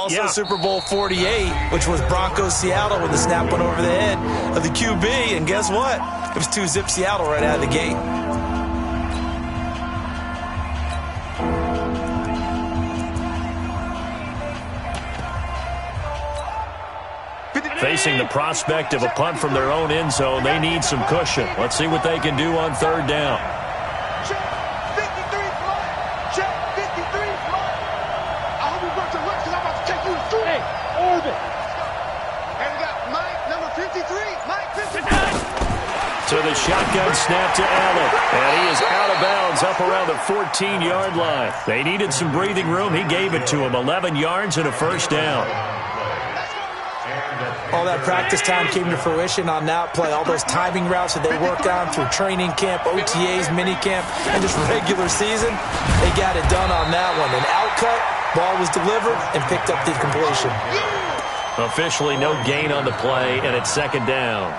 Also Super Bowl 48, which was Broncos-Seattle when the snap went over the head of the QB. And guess what? It was 2-zip Seattle right out of the gate. Facing the prospect of a punt from their own end zone, they need some cushion. Let's see what they can do on third down. Check 53 fly. Check 53 fly. I hope you brought your lunch because I'm about to take you through. Hey, orbit. And we got Mike, number 53. Mike 53. To the shotgun snap to Allen. And he is out of bounds up around the 14-yard line. They needed some breathing room. He gave it to him. 11 yards and a first down. All that practice time came to fruition on that play. All those timing routes that they work on through training camp, OTAs, minicamp, and just regular season, they got it done on that one. An outcut, ball was delivered, and picked up the completion. Officially no gain on the play, and it's second down.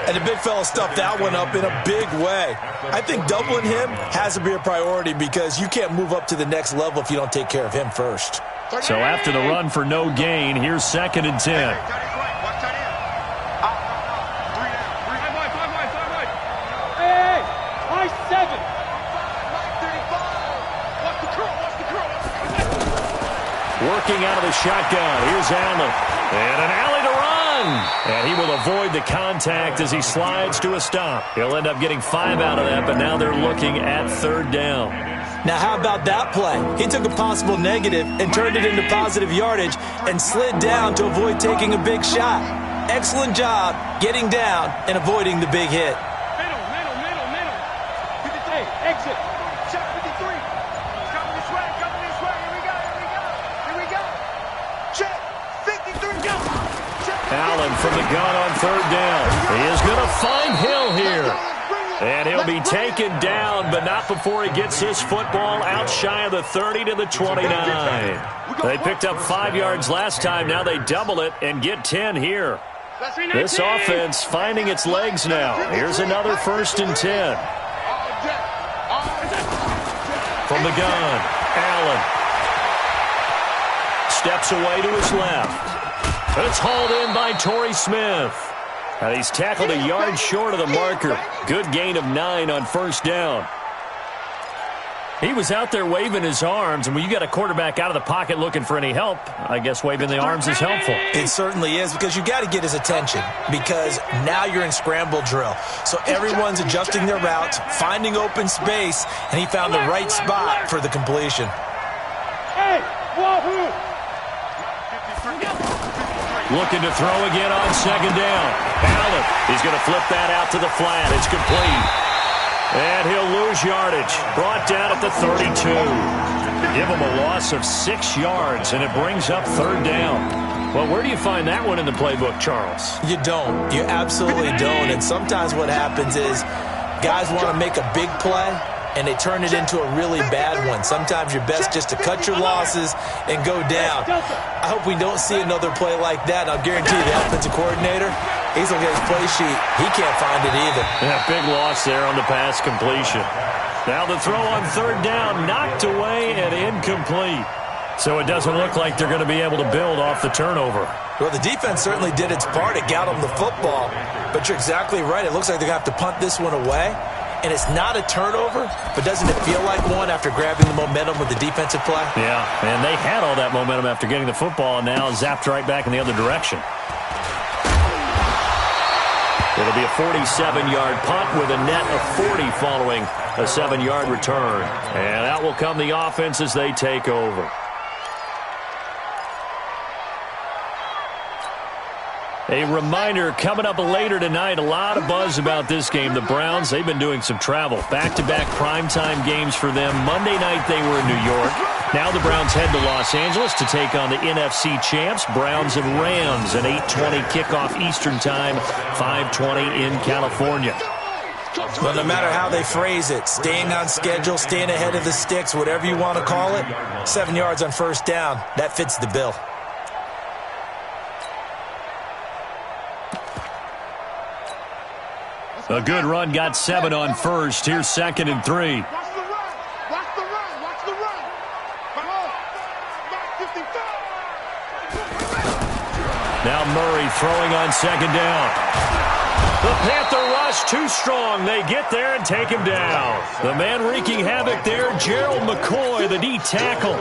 And the big fella stuffed that one up in a big way. I think doubling him has to be a priority because you can't move up to the next level if you don't take care of him first. So after the run for no gain, here's 2nd and 10. Hey, high 7. Watch the curl. Working out of the shotgun. Here's Allen. And an alley to run. And he will avoid the contact as he slides to a stop. He'll end up getting 5 out of that, but now they're looking at third down. Now, how about that play? He took a possible negative and turned it into positive yardage and slid down to avoid taking a big shot. Excellent job getting down and avoiding the big hit. Middle. 53, exit. Check 53. Coming this way. Here we go. Check 53. Go. Allen from the gun on third down. He is going to find Hill here. And he'll be taken down, but not before he gets his football out shy of the 30 to the 29. They picked up 5 yards last time. Now they double it and get 10 here. This offense finding its legs now. Here's another 1st and 10. From the gun, Allen. Steps away to his left. It's hauled in by Torrey Smith. And he's tackled a yard short of the marker. Good gain of 9 on first down. He was out there waving his arms, and when you got a quarterback out of the pocket looking for any help, I guess waving the arms is helpful. It certainly is, because you got to get his attention, because now you're in scramble drill. So everyone's adjusting their routes, finding open space, and he found the right spot for the completion. Hey, wahoo! Looking to throw again on second down. Allen, he's going to flip that out to the flat. It's complete. And he'll lose yardage. Brought down at the 32. Give him a loss of 6 yards, and it brings up third down. Well, where do you find that one in the playbook, Charles? You don't. You absolutely don't. And sometimes what happens is guys want to make a big play, and they turn it into a really bad one. Sometimes you're best just to cut your losses and go down. I hope we don't see another play like that. And I'll guarantee you the offensive coordinator, he's looking at his play sheet. He can't find it either. Yeah, big loss there on the pass completion. Now the throw on third down, knocked away and incomplete. So it doesn't look like they're going to be able to build off the turnover. Well, the defense certainly did its part. It got them the football. But you're exactly right. It looks like they're going to have to punt this one away. And it's not a turnover, but doesn't it feel like one after grabbing the momentum with the defensive play? Yeah, and they had all that momentum after getting the football, and now zapped right back in the other direction. It'll be a 47-yard punt with a net of 40 following a 7-yard return. And out will come the offense as they take over. A reminder, coming up later tonight, a lot of buzz about this game. The Browns, they've been doing some travel. Back-to-back primetime games for them. Monday night they were in New York. Now the Browns head to Los Angeles to take on the NFC champs, Browns and Rams, an 8:20 kickoff Eastern time, 5:20 in California. But no matter how they phrase it, staying on schedule, staying ahead of the sticks, whatever you want to call it, 7 yards on first down, that fits the bill. A good run, got 7 on first. Here's 2nd and 3. Watch the run. Come on. Mark 55. Now Murray throwing on second down. The Panther rush too strong. They get there and take him down. The man wreaking havoc there, Gerald McCoy, the D tackle.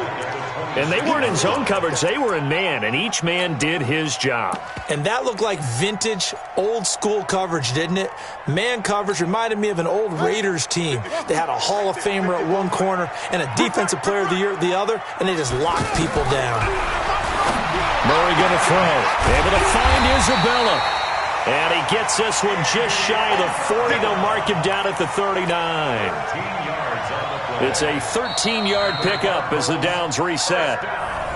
And they weren't in zone coverage. They were in man, and each man did his job. And that looked like vintage, old-school coverage, didn't it? Man coverage reminded me of an old Raiders team. They had a Hall of Famer at one corner and a Defensive Player of the Year at the other, and they just locked people down. Murray going to throw. Able to find Isabella. And he gets this one just shy of the 40. They'll mark him down at the 39. It's a 13-yard pickup as the downs reset.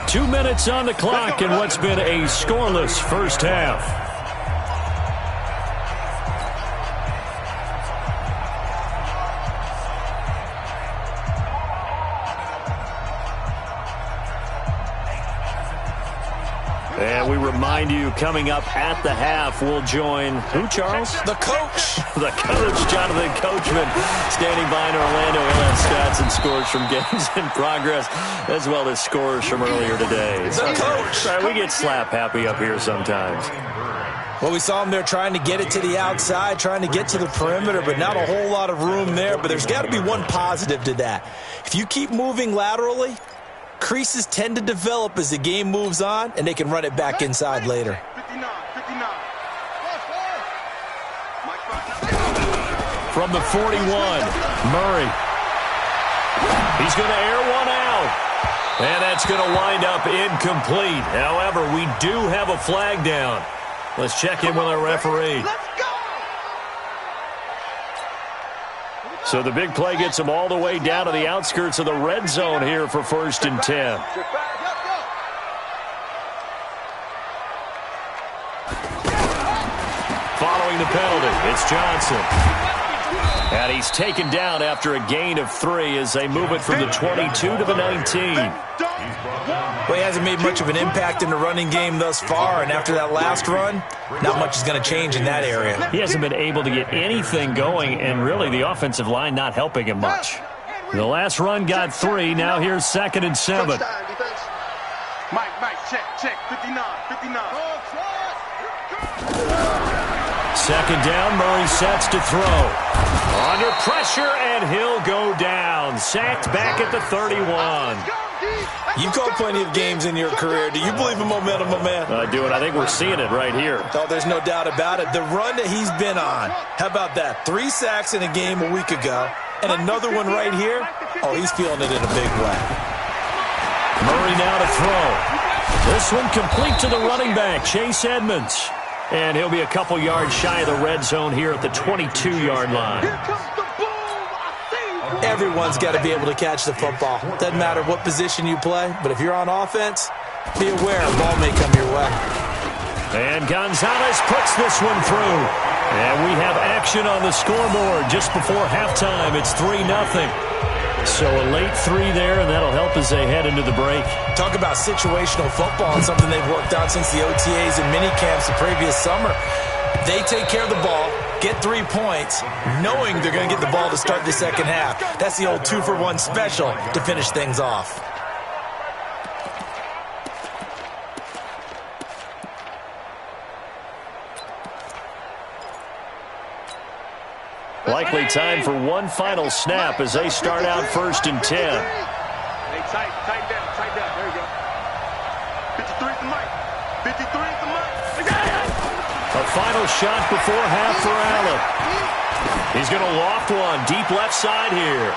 2 minutes on the clock in what's been a scoreless first half. And we remind you, coming up at the half, we'll join who, Charles? The coach. The coach, Jonathan Coachman, standing by in Orlando. He'll have stats and scores from games in progress, as well as scores from earlier today. The coach. Sorry, we get slap happy up here sometimes. Well, we saw him there trying to get it to the outside, trying to get to the perimeter, but not a whole lot of room there. But there's got to be one positive to that. If you keep moving laterally, creases tend to develop as the game moves on, and they can run it back inside later. 59. From the 41, Murray. He's going to air one out. And that's going to wind up incomplete. However, we do have a flag down. Let's check in with our referee. So the big play gets them all the way down to the outskirts of the red zone here for 1st and 10. Following the penalty, it's Johnson. And he's taken down after a gain of 3 as they move it from the 22 to the 19. Well, he hasn't made much of an impact in the running game thus far, and after that last run, not much is going to change in that area. He hasn't been able to get anything going, and really the offensive line not helping him much. The last run got 3. Now here's 2nd and 7. Mike, check. 59. Second down, Murray sets to throw. Under pressure, and he'll go down. Sacked back at the 31. You've called plenty of games in your career. Do you believe in momentum, my man? I do, and I think we're seeing it right here. Oh, there's no doubt about it. The run that he's been on, how about that? 3 sacks in a game a week ago, and another one right here. Oh, he's feeling it in a big way. Murray now to throw. This one complete to the running back, Chase Edmonds. And he'll be a couple yards shy of the red zone here at the 22-yard line. Everyone's got to be able to catch the football. Doesn't matter what position you play, but if you're on offense, be aware a ball may come your way. And Gonzalez puts this one through. And we have action on the scoreboard just before halftime. It's 3-0. So a late 3 there, and that'll help as they head into the break. Talk about situational football and something they've worked on since the OTAs and mini camps the previous summer. They take care of the ball, get 3 points, knowing they're going to get the ball to start the second half. That's the old 2-for-1 special to finish things off. Likely time for one final snap as they start out 1st and 10. Hey, tight down. There you go. 53 is the mic. 53 is the mic. A final shot before half for Allen. He's going to loft one deep left side here.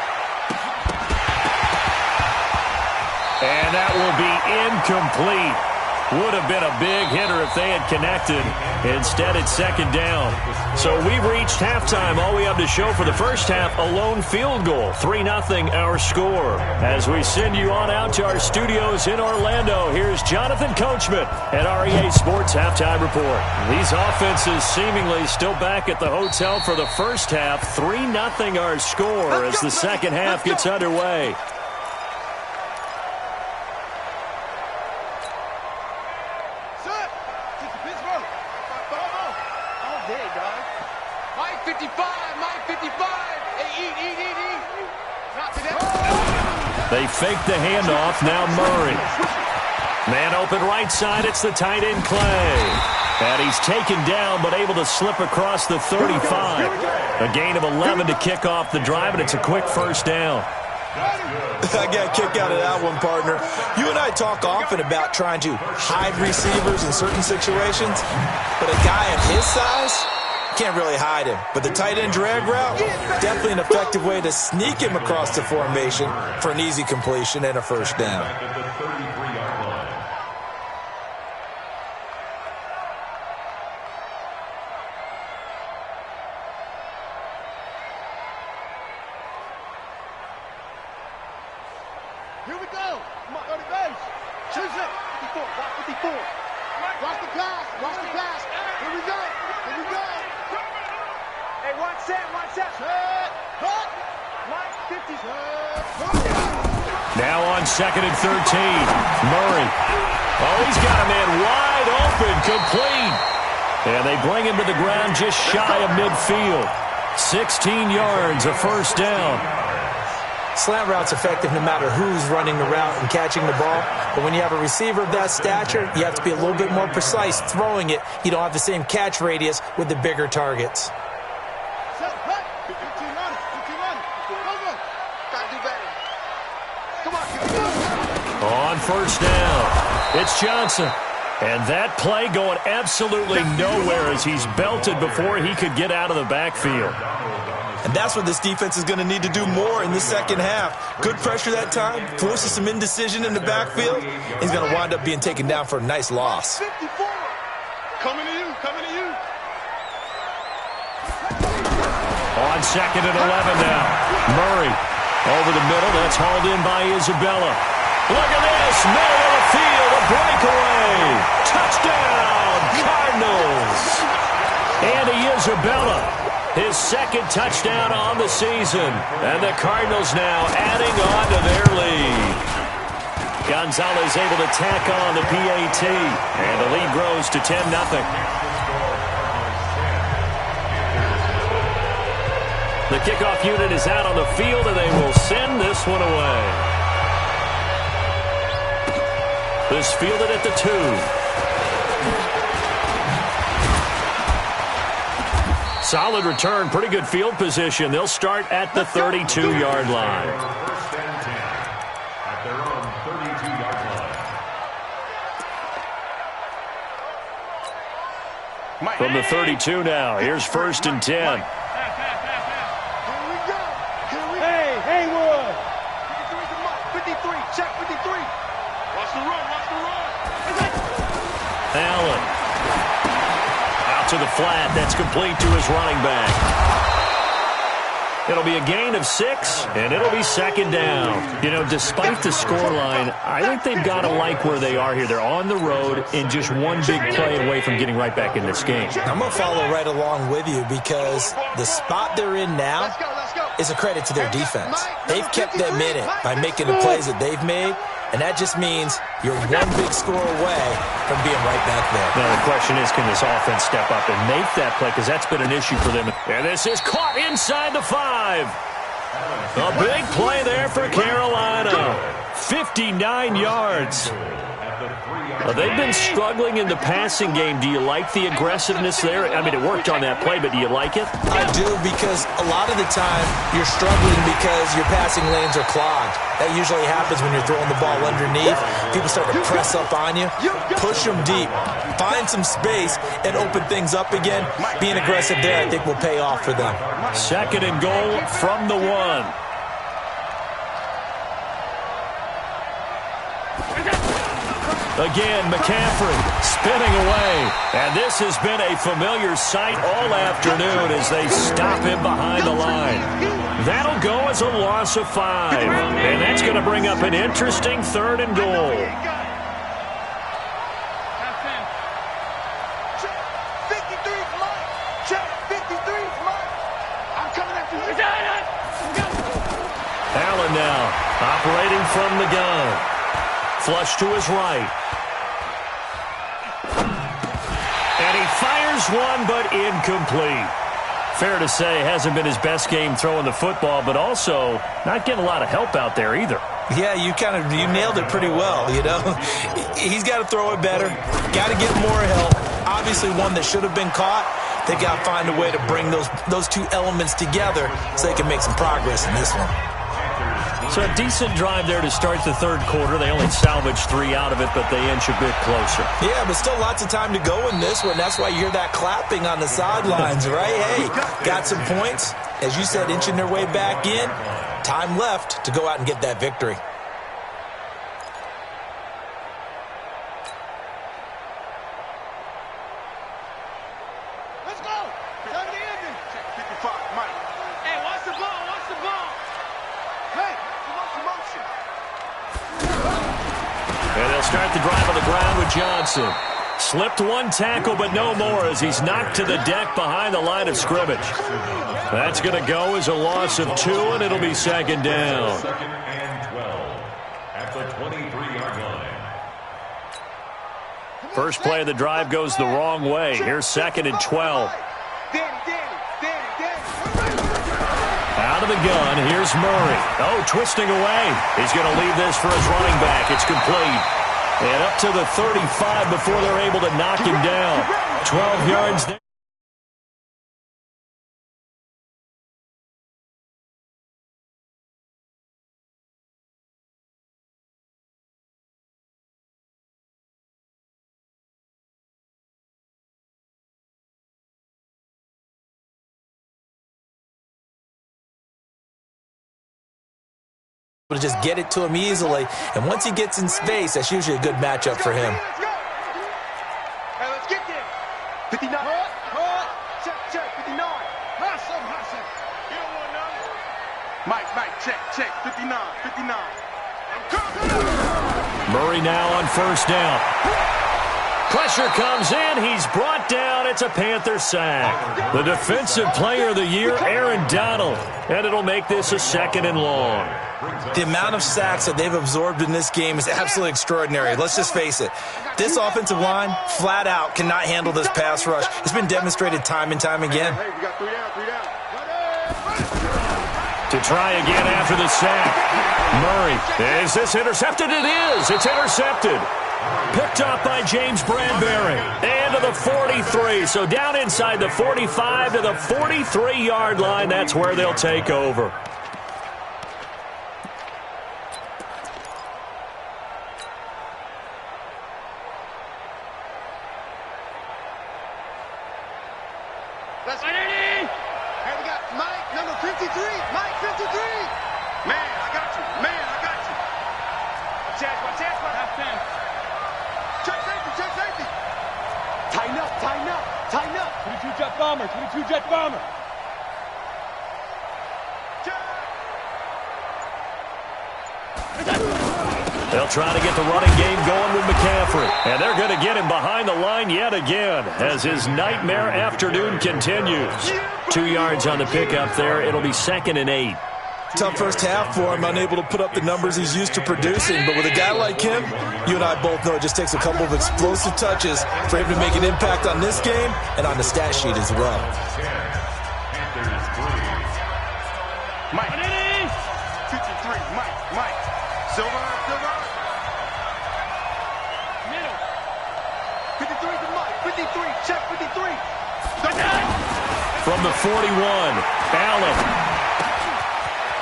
And that will be incomplete. Would have been a big hitter if they had connected. Instead, it's 2nd down. So we've reached halftime. All we have to show for the first half, a lone field goal. 3-0 our score. As we send you on out to our studios in Orlando, here's Jonathan Coachman at REA Sports Halftime Report. These offenses seemingly still back at the hotel for the first half. 3-0 our score as the second half gets underway. They fake the handoff. Now Murray. Man open right side. It's the tight end, Clay. And he's taken down, but able to slip across the 35. A gain of 11 to kick off the drive, and it's a quick first down. I got a kick out of that one, partner. You and I talk often about trying to hide receivers in certain situations, but a guy of his size can't really hide him. But the tight end drag route, definitely an effective way to sneak him across the formation for an easy completion and a first down. Here we go. Come on, early base. Choose it. 54. Watch 54. Watch the pass. Watch the pass. Here we go. Here we go. Hey, watch that. Watch that. Set. Cut. Mike, 50. Now on 2nd and 13. Murray. Oh, he's got a man wide open. Complete. And they bring him to the ground just shy of midfield. 16 yards, a first down. Slant route's effective no matter who's running the route and catching the ball. But when you have a receiver of that stature, you have to be a little bit more precise throwing it. You don't have the same catch radius with the bigger targets. On first down, it's Johnson. And that play going absolutely nowhere as he's belted before he could get out of the backfield. And that's what this defense is going to need to do more in the second half. Good pressure that time, forces some indecision in the backfield. He's going to wind up being taken down for a nice loss. 54. Coming to you, coming to you. On 2nd and 11 now. Murray over the middle. That's hauled in by Isabella. Look at this. Middle of the field. A breakaway. Touchdown, Cardinals. Andy Isabella. His second touchdown on the season. And the Cardinals now adding on to their lead. Gonzalez able to tack on the PAT. And the lead grows to 10-0. The kickoff unit is out on the field, and they will send this one away. This fielded at the 2. Solid return, pretty good field position. They'll start at the 32-yard line. At their own 32-yard line. From the 32 now, here's 1st and 10. Here we go. Hey, Haywood. 53, check 53. Watch the run, watch the run. Allen. To the flat, that's complete to his running back. It'll be a gain of 6, and it'll be 2nd down. You know, despite the scoreline, I think they've got to like where they are here. They're on the road and just one big play away from getting right back in this game. I'm going to follow right along with you because the spot they're in now is a credit to their defense. They've kept them in it by making the plays that they've made, and that just means you're one big score away from being right back there. Now the question is, can this offense step up and make that play? Because that's been an issue for them. And this is caught inside the 5. A big play there for Carolina. 59 yards. They've been struggling in the passing game. Do you like the aggressiveness there? I mean, it worked on that play, but do you like it? I do, because a lot of the time you're struggling because your passing lanes are clogged. That usually happens when you're throwing the ball underneath. People start to press up on you. Push them deep. Find some space and open things up again. Being aggressive there, I think, will pay off for them. 2nd and goal from the 1. Again, McCaffrey spinning away. And this has been a familiar sight all afternoon as they stop him behind the line. That'll go as a loss of 5. And that's going to bring up an interesting 3rd and goal. Allen now operating from the gun. Flush to his right. And he fires one, but incomplete. Fair to say, hasn't been his best game throwing the football, but also not getting a lot of help out there either. Yeah, you nailed it pretty well, you know. He's got to throw it better, got to get more help. Obviously one that should have been caught. They got to find a way to bring those two elements together so they can make some progress in this one. So a decent drive there to start the third quarter. They only salvaged 3 out of it, but they inch a bit closer. Yeah, but still lots of time to go in this one. That's why you hear that clapping on the sidelines, right? Hey, got some points. As you said, inching their way back in. Time left to go out and get that victory. Let's go. Time to end it. Check 55, Mike. Hey, watch the ball. Watch the ball. Hey, motion. And they'll start the drive on the ground with Johnson. Slipped one tackle, but no more as he's knocked to the deck behind the line of scrimmage. That's going to go as a loss of 2, and it'll be second down. Second and 12 at the 23-yard line. First play of the drive goes the wrong way. Here's second and 12. Out of the gun, here's Murray. Oh, twisting away. He's going to leave this for his running back. It's complete. And up to the 35 before they're able to knock him down. 12 yards there. To just get it to him easily, and once he gets in space, that's usually a good matchup for him. Hey, let's get there. 59. Check, 59. Hustle. You don't want none. Mike, check, 59. Murray now on first down. Pressure comes in. He's brought down. It's a Panther sack. The defensive player of the year, Aaron Donald. And it'll make this a second and long. The amount of sacks that they've absorbed in this game is absolutely extraordinary. Let's just face it. This offensive line, flat out, cannot handle this pass rush. It's been demonstrated time and time again. Hey, we got 3 down. To try again after the sack. Murray. Is this intercepted? It is. It's intercepted. Picked up by James Bradbury. And to the 43. So down inside the 45 to the 43-yard line. That's where they'll take over. Let's go. Hey, we got Mike, number 53. Mike, 53. Man, I got you. Check. Half 10. Check safety. Tighten up. 22 jet bomber. They'll try to get the running game going with McCaffrey. And they're going to get him behind the line yet again as his nightmare afternoon continues. 2 yards on the pickup there. It'll be second and 8. Tough first half for him, unable to put up the numbers he's used to producing. But with a guy like him, you and I both know it just takes a couple of explosive touches for him to make an impact on this game and on the stat sheet as well. Mike. 53. Mike. Silver. Middle. 53 to Mike. 53. Check 53. From the 41, Allen.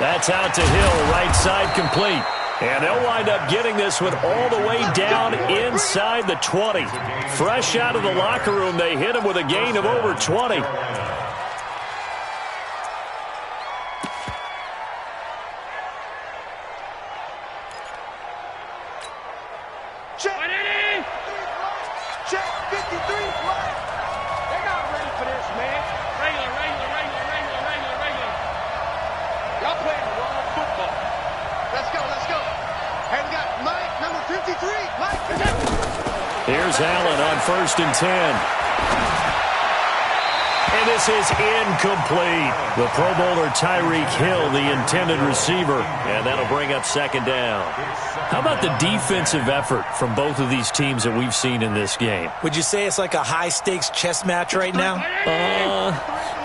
That's out to Hill, right side complete. And they'll wind up getting this one all the way down inside the 20. Fresh out of the locker room, they hit him with a gain of over 20. Check 53. They're not ready for this, man. Regular. Y'all playing the wrong football. Let's go. Hey, we got Mike, number 53. Mike. Here's Allen on first and 10. And this is incomplete. The Pro Bowler Tyreek Hill, the intended receiver. And that'll bring up second down. How about the defensive effort from both of these teams that we've seen in this game? Would you say it's like a high-stakes chess match right now?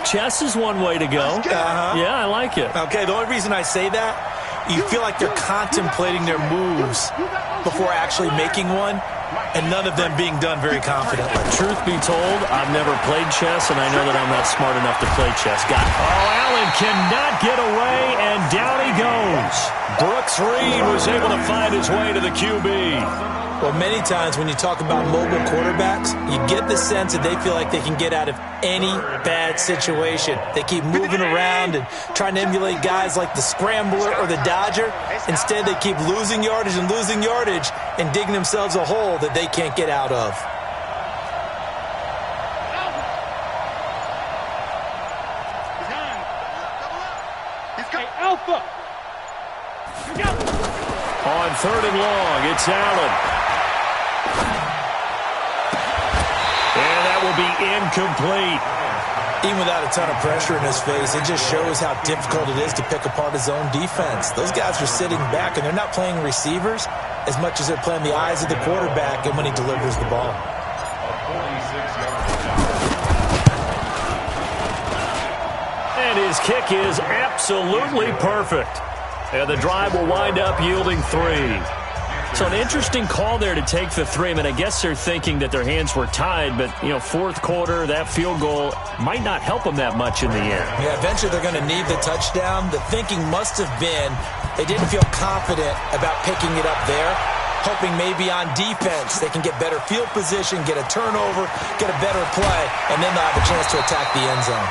Chess is one way to go. Yeah, I like it. Okay, the only reason I say that you feel like they're contemplating their moves before actually making one, and none of them being done very confidently. Truth be told, I've never played chess, and I know that I'm not smart enough to play chess. Allen cannot get away, and down he goes. Brooks Reed was able to find his way to the QB. Well, many times when you talk about mobile quarterbacks, you get the sense that they feel like they can get out of any bad situation. They keep moving around and trying to emulate guys like the Scrambler or the Dodger. Instead, they keep losing yardage and digging themselves a hole that they can't get out of. Alpha. On 3rd and long, it's Allen. And that will be incomplete. Even without a ton of pressure in his face, it just shows how difficult it is to pick apart his own defense. Those guys are sitting back, and they're not playing receivers as much as they're playing the eyes of the quarterback and when he delivers the ball. And his kick is absolutely perfect. And the drive will wind up yielding 3. So an interesting call there to take the 3. I mean, I guess they're thinking that their hands were tied, but, you know, 4th quarter, that field goal might not help them that much in the end. Yeah, eventually they're going to need the touchdown. The thinking must have been they didn't feel confident about picking it up there, hoping maybe on defense they can get better field position, get a turnover, get a better play, and then they'll have a chance to attack the end zone.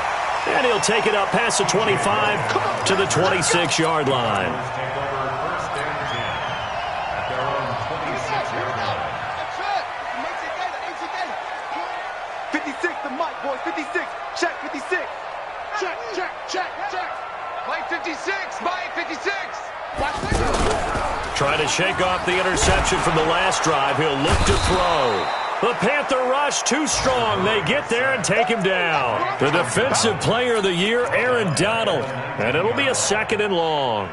And he'll take it up past the 25 to the 26-yard line. 56, the mic, boys. 56. Check, 56. Check. Play 56. Mike, 56. Watch this. Trying to shake off the interception from the last drive. He'll look to throw. The Panther rush too strong. They get there and take him down. The Defensive Player of the Year, Aaron Donald. And it'll be a 2nd and long.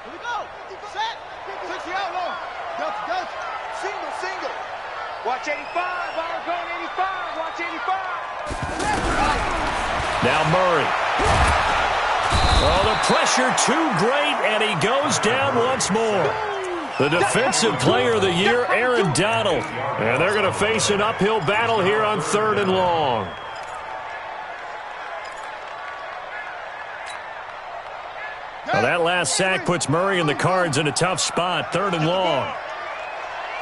Here we go. Set. Takes you out long. Go. Single. Watch 85. Byron going 85. Watch 85. Now Murray. Oh, the pressure too great, and he goes down once more. The Defensive Player of the Year, Aaron Donald. And they're going to face an uphill battle here on 3rd and long. Now that last sack puts Murray and the Cards in a tough spot. 3rd and long.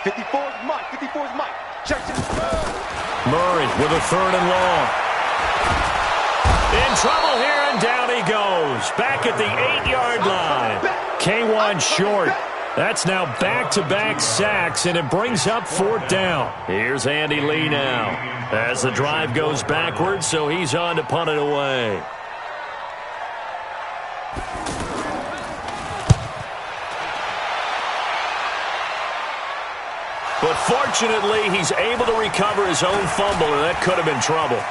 54's Mike. Check. Murray with a 3rd and long. In trouble here, and down he goes. Back at the 8-yard line. K1 short. That's now back-to-back sacks, and it brings up 4th down. Here's Andy Lee now as the drive goes backwards, so he's on to punt it away. But fortunately, he's able to recover his own fumble, and that could have been trouble.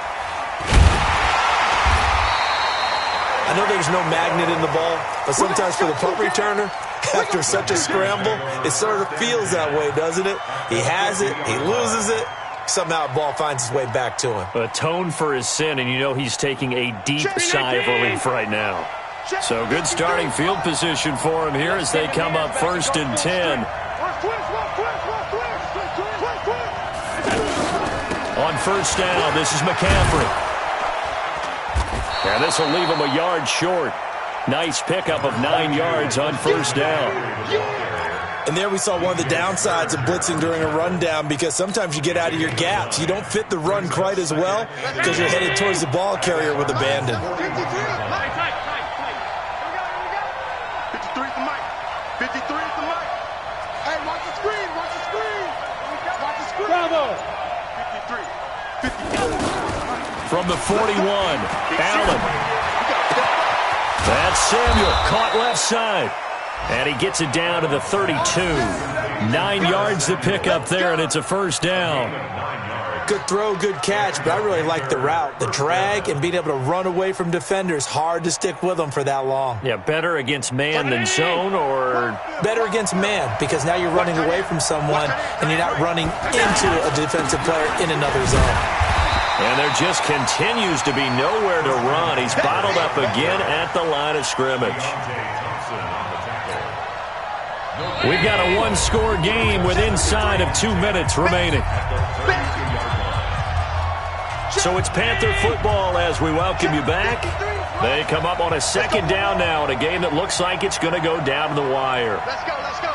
I know there's no magnet in the ball, but sometimes for the punt returner, after such a scramble, it sort of feels that way, doesn't it? He has it, he loses it, somehow the ball finds its way back to him. Atone for his sin, and you know he's taking a deep sigh of relief right now. So good starting field position for him here as they come up 1st and 10. On 1st down, this is McCaffrey. And this will leave him a yard short. Nice pickup of 9 yards on 1st down. And there we saw one of the downsides of blitzing during a rundown, because sometimes you get out of your gaps. You don't fit the run quite as well because you're headed towards the ball carrier with abandon. 53 is the mic. 53 is the mic. Hey, watch the screen. Watch the screen. Bravo. 53. From the 41, Allen. That's Samuel, caught left side. And he gets it down to the 32. 9 yards to pick up there, and it's a 1st down. Good throw, good catch, but I really like the route. The drag and being able to run away from defenders, hard to stick with them for that long. Yeah, better against man than zone, or? Better against man, because now you're running away from someone and you're not running into a defensive player in another zone. And there just continues to be nowhere to run. He's bottled up again at the line of scrimmage. We've got a one-score game with inside of 2 minutes remaining. So it's Panther football as we welcome you back. They come up on a second down now in a game that looks like it's going to go down to the wire. Let's go, let's go.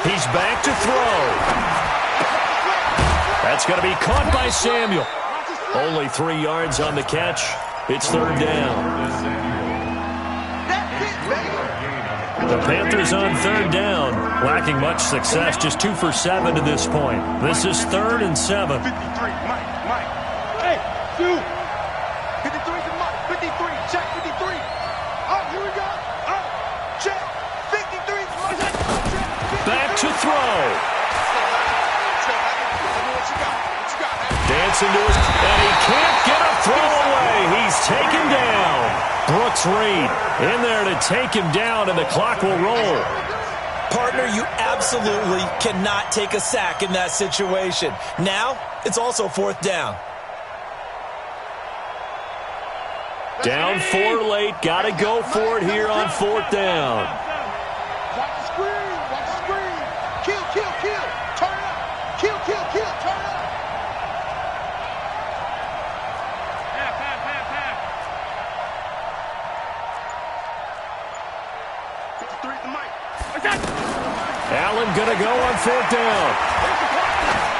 He's back to throw. That's going to be caught by Samuel. Only 3 yards on the catch. It's third down. The Panthers on third down, lacking much success, just 2 for 7 to this point. This is 3rd and 7. 53, Mike. Hey, 2. 53 to Mike. 53, check 53. Oh, here we go. Oh, check. 53 to Mike. Back to throw. Dancing to his, and he can't get a throw away. He's taken down. Brooks Reed in there to take him down, and the clock will roll. Partner, you absolutely cannot take a sack in that situation. Now, it's also 4th down. Down 4 late. Got to go for it here on 4th down. Watch the screen. Watch the screen. Kill. Turn it up. Kill. Turn it up. Allen going to go on 4th down.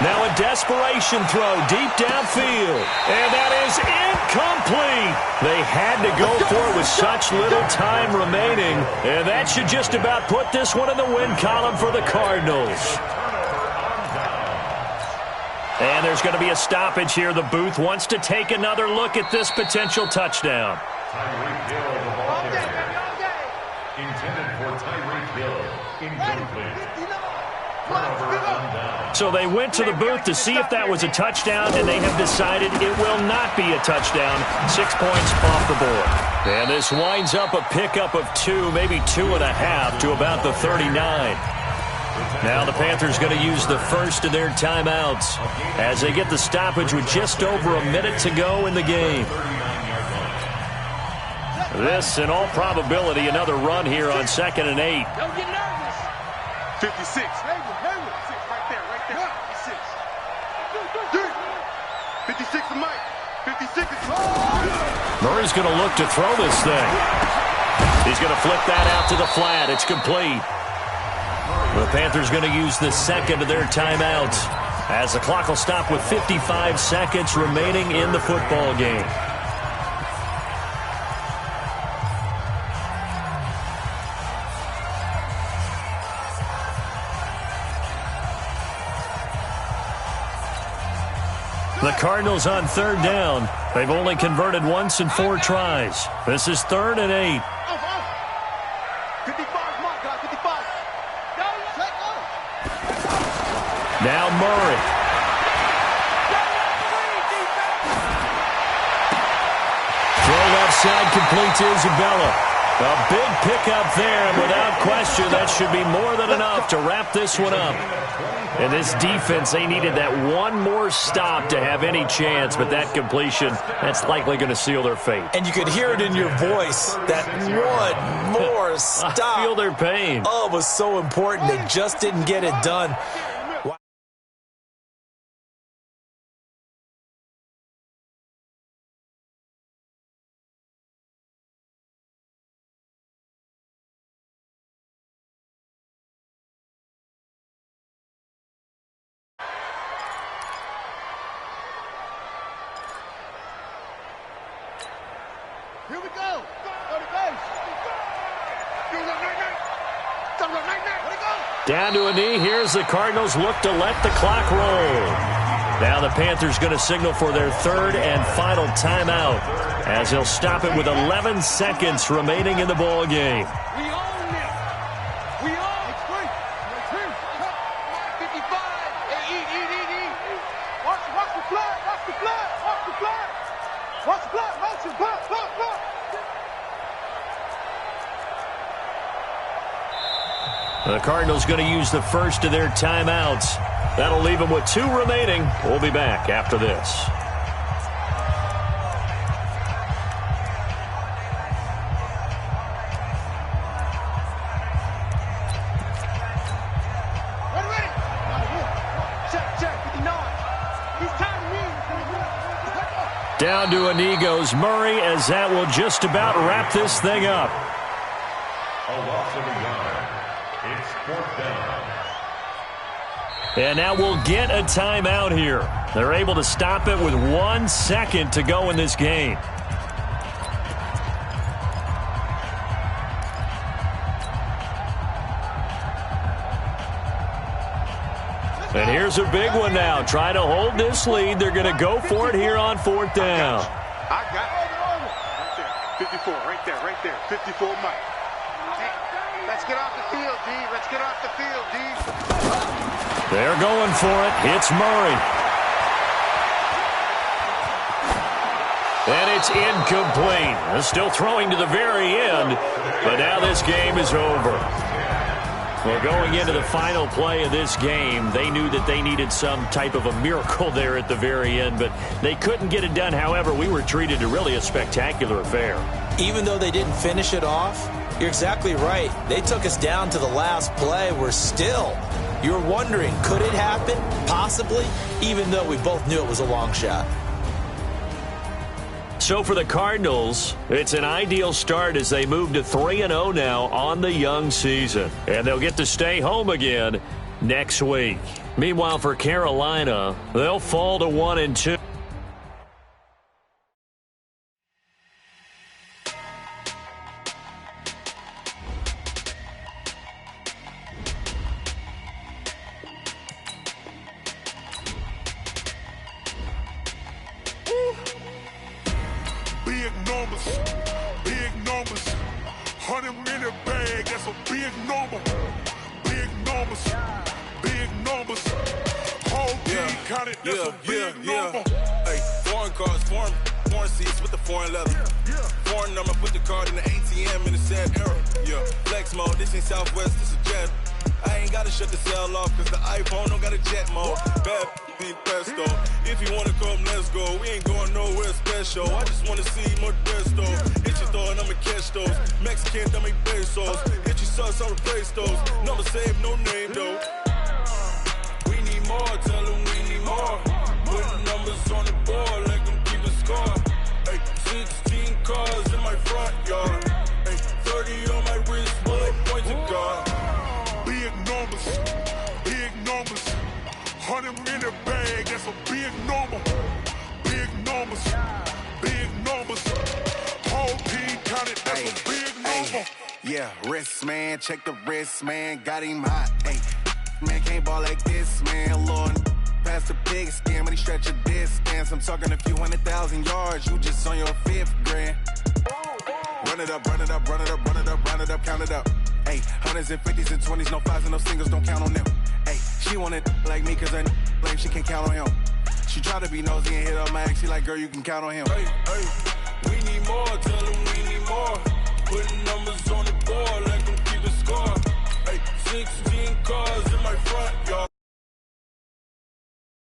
Now a desperation throw deep downfield. And that is incomplete. They had to go for it with such little time remaining. And that should just about put this one in the win column for the Cardinals. And there's going to be a stoppage here. The booth wants to take another look at this potential touchdown. Tyreek Hill, the ball carrier. Intended for Tyreek Hill. Incomplete. So they went to the booth to see if that was a touchdown, and they have decided it will not be a touchdown. 6 points off the board. And this winds up a pickup of 2, maybe 2.5 to about the 39. Now the Panthers going to use the first of their timeouts as they get the stoppage with just over a minute to go in the game. This, in all probability, another run here on 2nd and 8. Don't get nervous. 56. Right there. 56 to Mike. 56 is Murray's going to look to throw this thing. He's going to flip that out to the flat. It's complete. The Panthers going to use the second of their timeouts as the clock will stop with 55 seconds remaining in the football game. The Cardinals on third down. They've only converted once in 4 tries. This is 3rd and 8. 55, Mike, 55. Now Murray. Throw left side complete to Isabella. A big pickup there, and without question, that should be more than enough to wrap this one up. And this defense, they needed that one more stop to have any chance, but that completion, that's likely going to seal their fate. And you could hear it in your voice, that one more stop. I feel their pain. Oh, it was so important. They just didn't get it done. Here we go. Go to base. Down to a knee. Here's the Cardinals look to let the clock roll. Now the Panthers going to signal for their 3rd and final timeout as they'll stop it with 11 seconds remaining in the ball game. We own this. We own it. 55. Hey, eat. Watch the flag. Watch the flag. Watch the flag. Watch the flag. Motion. Block. The Cardinals going to use the first of their timeouts. That'll leave them with 2 remaining. We'll be back after this. Down to Inigo's Murray, as that will just about wrap this thing up. A loss of a yard. It's 4th down. And now we'll get a timeout here. They're able to stop it with 1 second to go in this game. And here's a big one now. Trying to hold this lead. They're going to go for it here on 4th down. I got it. 54, right there. 54 Mike. Let's get off the field, D. Let's get off the field, D. They're going for it. It's Murray. And it's incomplete. They're still throwing to the very end, but now this game is over. Well, going into the final play of this game, they knew that they needed some type of a miracle there at the very end, but they couldn't get it done. However, we were treated to really a spectacular affair. Even though they didn't finish it off, you're exactly right. They took us down to the last play. You're wondering, could it happen? Possibly, even though we both knew it was a long shot. So for the Cardinals, it's an ideal start as they move to 3-0 now on the young season. And they'll get to stay home again next week. Meanwhile, for Carolina, they'll fall to 1-2. Big numbers, 100 in the bag, that's a big number. Big numbers, whole team counted, that's a big number. Hey, foreign cars, foreign seats with the foreign leather. Foreign number, put the card in the ATM in the sad era. Yeah, flex mode, this ain't Southwest, this is Jet. I ain't gotta shut the cell off, cause the iPhone don't got a jet mode. Bad need pesto. If you wanna come, let's go. We ain't going nowhere special. I just wanna see more Modesto. Hit your throw and I'ma catch those. Mexican, dame pesos. Hit your sauce, I'll replace those. Number save, no name though. We need more, tell them we need more. Putting numbers on the board, like them keep a score. Hey, 16 cars in my front yard. Hey, 30 on my wrist, bullet points to God. Big numbers, 100 in the bag, that's a big number. Big numbers, whole team counted, that's a big number. Yeah, wrist man, check the wrist man, got him hot. Hey, man can't ball like this, man. Lord, past the big skin, but he stretch a distance. I'm talking a few 100,000 yards, you just on your 5th grand. Run it up, count it up. Hey, 100s and 50s and 20s, no 5s and no singles, don't count on them. Hey, she want it like me, cause her lame, she can't count on him. She try to be nosy and hit her max, she like, girl, you can count on him. Hey, we need more, tell